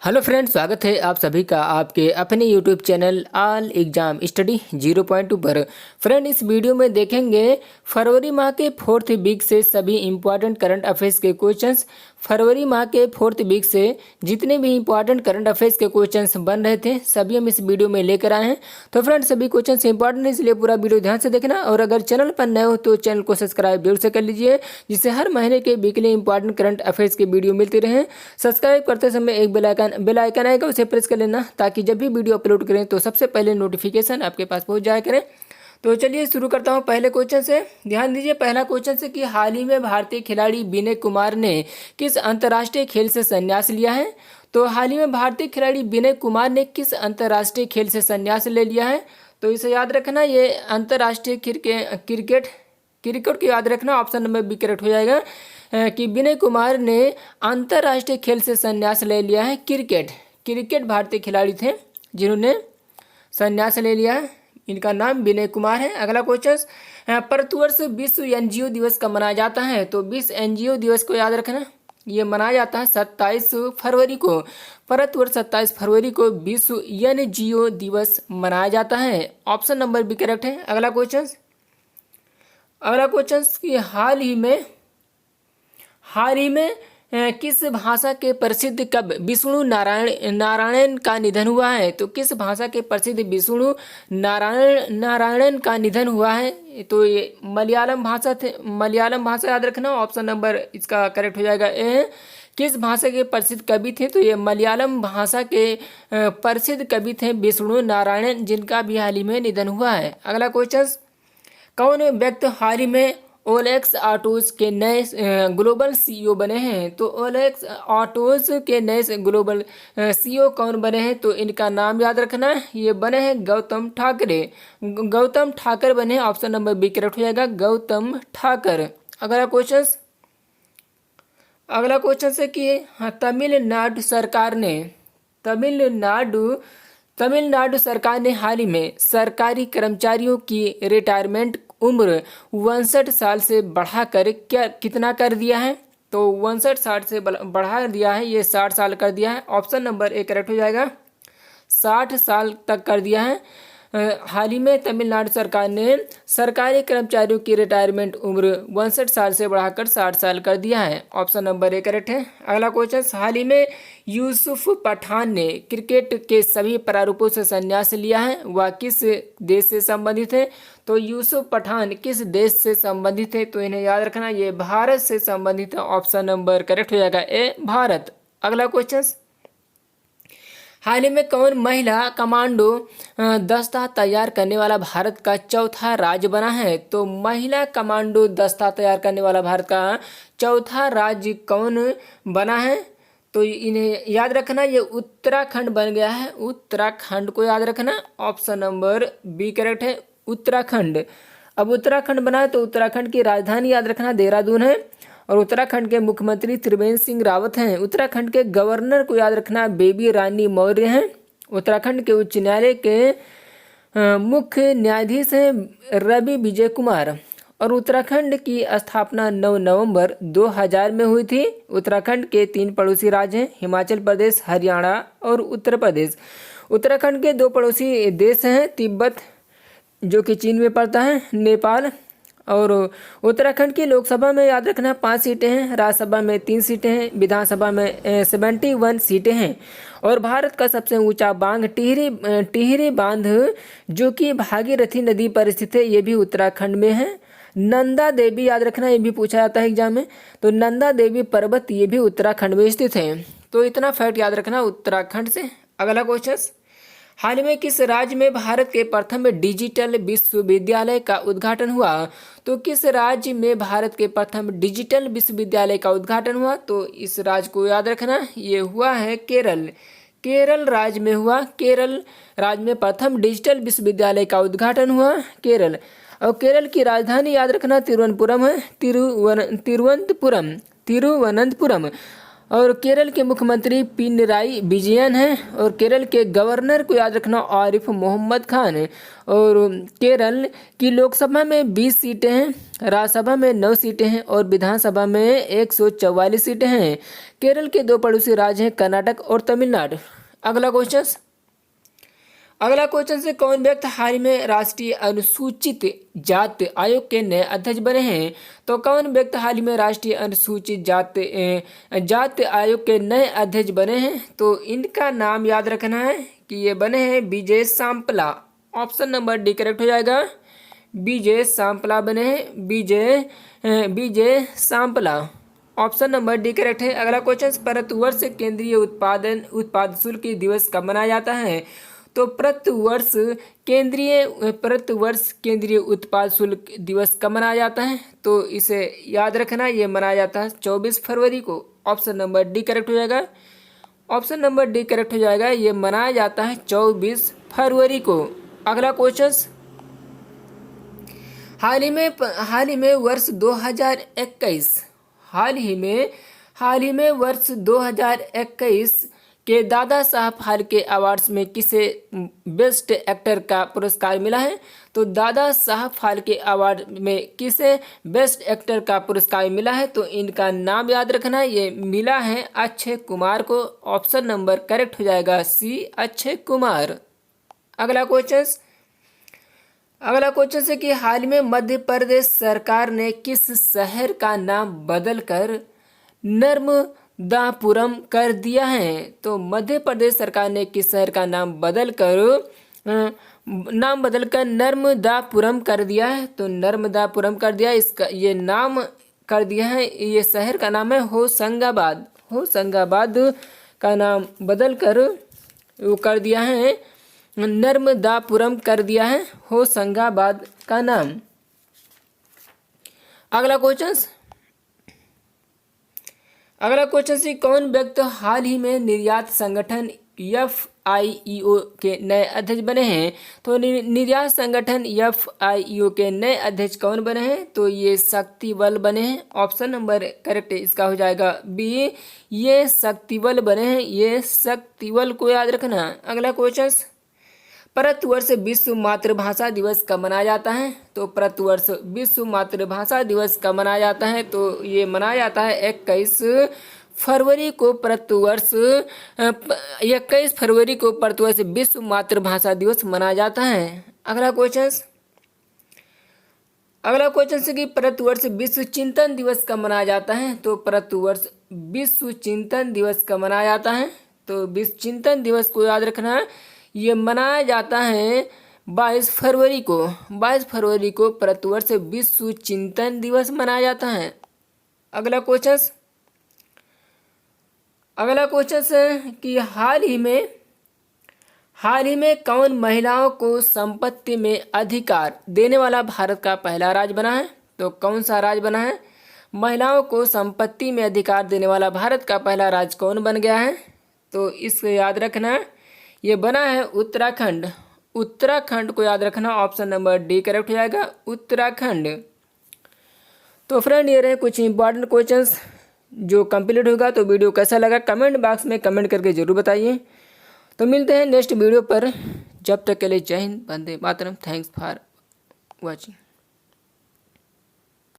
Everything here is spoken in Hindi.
हेलो फ्रेंड्स, स्वागत है आप सभी का आपके अपने YouTube channel all exam study 0.2 पर। फ्रेंड, इस वीडियो में देखेंगे फरवरी माह के फोर्थ वीक से सभी इंपॉर्टेंट करंट अफेयर्स के क्वेश्चंस। फरवरी माह के फोर्थ वीक से जितने भी इंपॉर्टेंट करंट अफेयर्स के क्वेश्चंस बन रहे थे सभी हम इस वीडियो में लेकर आए हैं। तो फ्रेंड्स, सभी क्वेश्चंस इंपॉर्टेंट है, इसलिए पूरा वीडियो ध्यान से देखना। और अगर चैनल पर नए हो तो चैनल को सब्सक्राइब जरूर से कर लीजिए, जिससे हर महीने के वीकली इंपॉर्टेंट करंट अफेयर्स की वीडियो मिलती रहे। सब्सक्राइब करते समय एक बेल आइकन आएगा, उसे प्रेस कर लेना, ताकि जब भी वीडियो अपलोड करें तो सबसे पहले नोटिफिकेशन आपके पास पहुंच जाया करें। तो चलिए शुरू करता हूं पहले क्वेश्चन से। ध्यान दीजिए, पहला क्वेश्चन से कि हाल ही में भारतीय खिलाड़ी विनय कुमार ने किस अंतर्राष्ट्रीय खेल से संन्यास लिया है। तो हाल ही में भारतीय खिलाड़ी विनय कुमार ने किस अंतर्राष्ट्रीय खेल से संन्यास ले लिया है। तो इसे याद रखना, ये अंतर्राष्ट्रीय क्रिकेट को याद रखना। ऑप्शन नंबर बी करेक्ट हो जाएगा कि विनय कुमार ने अंतर्राष्ट्रीय खेल से संन्यास ले लिया है। क्रिकेट भारतीय खिलाड़ी थे जिन्होंने संन्यास ले लिया है, इनका नाम विनय कुमार है। अगला क्वेश्चन, प्रतिवर्ष विश्व एनजीओ दिवस कब मनाया जाता है। तो विश्व एनजीओ दिवस को याद रखना, ये मनाया जाता है 27 फरवरी को। प्रतिवर्ष 27 फरवरी को विश्व एनजीओ दिवस मनाया जाता है। ऑप्शन नंबर बी करेक्ट है। अगला क्वेश्चन कि हाल ही में किस भाषा के प्रसिद्ध कवि विष्णु नारायण का निधन हुआ है। तो किस भाषा के प्रसिद्ध विष्णु नारायण का निधन हुआ है। तो ये मलयालम भाषा याद रखना। ऑप्शन नंबर इसका करेक्ट हो जाएगा ए। किस भाषा के प्रसिद्ध कवि थे। तो ये मलयालम भाषा के प्रसिद्ध कवि थे विष्णु नारायण, जिनका भी हाल ही में निधन हुआ है। अगला क्वेश्चन, कौन व्यक्ति हाल ही में ओलेक्स ऑटोज के नए ग्लोबल सीईओ बने हैं। तो ओलेक्स ऑटोज के नए ग्लोबल सीईओ कौन बने हैं। तो इनका नाम याद रखना, ये बने हैं गौतम ठाकरे बने हैं। ऑप्शन नंबर बी करेक्ट हो जाएगा, गौतम ठाकर। अगला क्वेश्चन से कि तमिलनाडु सरकार ने हाल ही में सरकारी कर्मचारियों की रिटायरमेंट उम्र 59 साल से बढ़ाकर कितना कर दिया है। तो 59 साल से बढ़ा दिया है, ये 60 साल कर दिया है। ऑप्शन नंबर ए करेक्ट हो जाएगा, 60 साल तक कर दिया है। हाल ही में तमिलनाडु सरकार ने सरकारी कर्मचारियों की रिटायरमेंट उम्र 59 साल से बढ़ाकर 60 साल कर दिया है। ऑप्शन नंबर ए करेक्ट है। अगला क्वेश्चन, हाल ही में यूसुफ पठान ने क्रिकेट के सभी प्रारूपों से संन्यास लिया है, वह किस देश से संबंधित है। तो यूसुफ पठान किस देश से संबंधित है। तो इन्हें याद रखना, ये भारत से संबंधित है। ऑप्शन नंबर करेक्ट हो जाएगा ए, भारत। अगला क्वेश्चन, हाल ही में कौन महिला कमांडो दस्ता तैयार करने वाला भारत का चौथा राज्य बना है। तो महिला कमांडो दस्ता तैयार करने वाला भारत का चौथा राज्य कौन बना है। तो इन्हें याद रखना, ये उत्तराखंड बन गया है। उत्तराखंड को याद रखना। ऑप्शन नंबर बी करेक्ट है, उत्तराखंड। अब उत्तराखंड बना है तो उत्तराखंड की राजधानी याद रखना देहरादून है, और उत्तराखंड के मुख्यमंत्री त्रिवेंद्र सिंह रावत हैं। उत्तराखंड के गवर्नर को याद रखना बेबी रानी मौर्य हैं। उत्तराखंड के उच्च न्यायालय के मुख्य न्यायाधीश हैं रवि विजय कुमार, और उत्तराखंड की स्थापना 9 नवंबर 2000 में हुई थी। उत्तराखंड के 3 पड़ोसी राज्य हैं, हिमाचल प्रदेश, हरियाणा और उत्तर प्रदेश। उत्तराखंड के 2 पड़ोसी देश हैं, तिब्बत जो कि चीन में पड़ता है, नेपाल। और उत्तराखंड की लोकसभा में याद रखना 5 सीटें हैं, राज्यसभा में 3 सीटें हैं, विधानसभा में 71 सीटें हैं। और भारत का सबसे ऊंचा बांध टिहरी बांध जो कि भागीरथी नदी पर स्थित है, ये भी उत्तराखंड में है। नंदा देवी याद रखना, ये भी पूछा जाता है एग्जाम में। तो नंदा देवी पर्वत ये भी उत्तराखंड में स्थित है। तो इतना फैक्ट याद रखना उत्तराखंड से। अगला क्वेश्चन, हाल में किस राज्य में भारत के प्रथम डिजिटल विश्वविद्यालय का उद्घाटन हुआ। तो किस राज्य में भारत के प्रथम डिजिटल विश्वविद्यालय का उद्घाटन हुआ। तो इस राज्य को याद रखना, ये हुआ है केरल राज्य में हुआ। केरल राज्य में प्रथम डिजिटल विश्वविद्यालय का उद्घाटन हुआ केरल। और केरल की राजधानी याद रखना तिरुवनंतपुरम है, तिरुवनंतपुरम। और केरल के मुख्यमंत्री पिनराई विजयन हैं। और केरल के गवर्नर को याद रखना आरिफ मोहम्मद खान है। और केरल की लोकसभा में 20 सीटें हैं, राज्यसभा में 9 सीटें हैं और विधानसभा में 144 सीटें हैं। केरल के 2 पड़ोसी राज्य हैं कर्नाटक और तमिलनाडु। अगला क्वेश्चन से कौन व्यक्ति हाल ही में राष्ट्रीय अनुसूचित जाति आयोग के नए अध्यक्ष बने हैं? तो कौन व्यक्ति हाल ही में राष्ट्रीय अनुसूचित जाति आयोग के नए अध्यक्ष बने हैं? तो इनका नाम याद रखना है कि ये बने हैं Vijay Sampla. Option number D correct हो जाएगा। विजय सांपला बने हैं, Vijay Sampla. Option number D correct है। अगला क्वेश्चन, भारतवर्ष केंद्रीय उत्पाद शुल्क दिवस कब मनाया जाता है? तो प्रतिवर्ष केंद्रीय उत्पाद शुल्क दिवस कब मनाया जाता है? तो इसे याद रखना, ये मनाया जाता है 24 फरवरी को। ऑप्शन नंबर डी करेक्ट हो जाएगा। ऑप्शन नंबर डी करेक्ट हो जाएगा, ये मनाया जाता है 24 फरवरी को। अगला क्वेश्चन, हाल ही में वर्ष 2021 के दादा साहब फाल्के अवार्ड्स में किसे बेस्ट एक्टर का पुरस्कार मिला है? तो दादा साहब फाल्के अवार्ड में किसे बेस्ट एक्टर का पुरस्कार मिला है? तो इनका नाम याद रखना, ये मिला है अक्षय कुमार को। ऑप्शन नंबर करेक्ट हो जाएगा सी, अक्षय कुमार। अगला क्वेश्चन है कि हाल में मध्य प्रदेश सरकार ने किस शहर का नाम बदलकर नर्मदापुरम कर दिया है? तो मध्य प्रदेश सरकार ने किस शहर का नाम बदलकर नर्मदापुरम कर दिया है? तो नर्मदापुरम कर दिया, इसका ये नाम कर दिया है। ये शहर का नाम है होशंगाबाद का नाम बदलकर वो कर दिया है, नर्मदापुरम कर दिया है होशंगाबाद का नाम। अगला क्वेश्चन से कौन व्यक्ति हाल ही में निर्यात संगठन FIEO के नए अध्यक्ष बने हैं? तो निर्यात संगठन FIEO के नए अध्यक्ष कौन बने हैं? तो ये शक्तिबल बने हैं। ऑप्शन नंबर करेक्ट इसका हो जाएगा बी, ये शक्तिबल बने हैं, ये शक्तिबल को याद रखना। अगला क्वेश्चन, भारतवर्ष विश्व मातृभाषा दिवस कब मनाया जाता है? तो भारतवर्ष विश्व मातृभाषा दिवस कब मनाया जाता है? तो ये मनाया जाता है 21 फरवरी को। भारतवर्ष 21 फरवरी को भारतवर्ष विश्व मातृभाषा दिवस मनाया जाता है। अगला क्वेश्चन है कि भारतवर्ष विश्व चिंतन दिवस कब मनाया जाता है? तो भारतवर्ष विश्व चिंतन दिवस कब मनाया जाता है? तो विश्व चिंतन दिवस को याद रखना, ये मनाया जाता है 22 फरवरी को। 22 फरवरी को भारतवर्ष विश्व चिंतन दिवस मनाया जाता है। अगला क्वेश्चन है कि हाल ही में कौन महिलाओं को संपत्ति में अधिकार देने वाला भारत का पहला राज्य बना है? तो कौन सा राज्य बना है? महिलाओं को संपत्ति में अधिकार देने वाला भारत का पहला राज्य कौन बन गया है? तो इसको याद रखना, ये बना है उत्तराखंड। उत्तराखंड को याद रखना। ऑप्शन नंबर डी करेक्ट हो जाएगा, उत्तराखंड। तो फ्रेंड, ये रहे कुछ इंपॉर्टेंट क्वेश्चंस जो कंप्लीट होगा। तो वीडियो कैसा लगा कमेंट बॉक्स में कमेंट करके जरूर बताइए। तो मिलते हैं नेक्स्ट वीडियो पर, जब तक के लिए जय हिंद, वंदे मातरम। Thanks for watching.